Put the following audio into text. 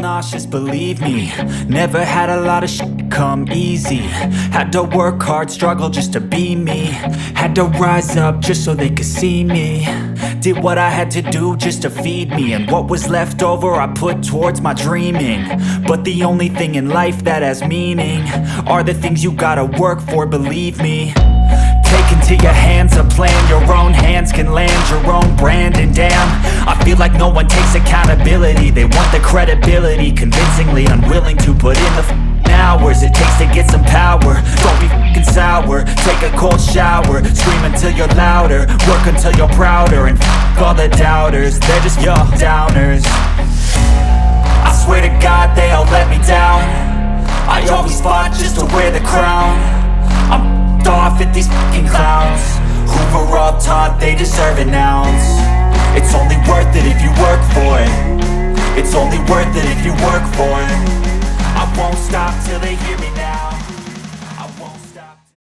nauseous, believe me. Never had a lot of shit come easy. Had to work hard, struggle just to be me. Had to rise up just so they could see me. Did what I had to do just to feed me, and what was left over I put towards my dreaming. But the only thing in life that has meaning are the things you gotta work for, believe me. Take into your hands a plan, your own hands can land your own brand. And damn, I feel like no one takes accountability. They want the credibility, convincingly unwilling to put in the hours it takes to get some power. Don't be f***ing sour, take a cold shower. Scream until you're louder, work until you're prouder. And f*** all the doubters, they're just your downers. I swear to God they all let me down. I always fought just to wear the crown. I'm off at these fucking clowns who were all taught they deserve an ounce. It's only worth it if you work for it. It's only worth it if you work for it. I won't stop till they hear me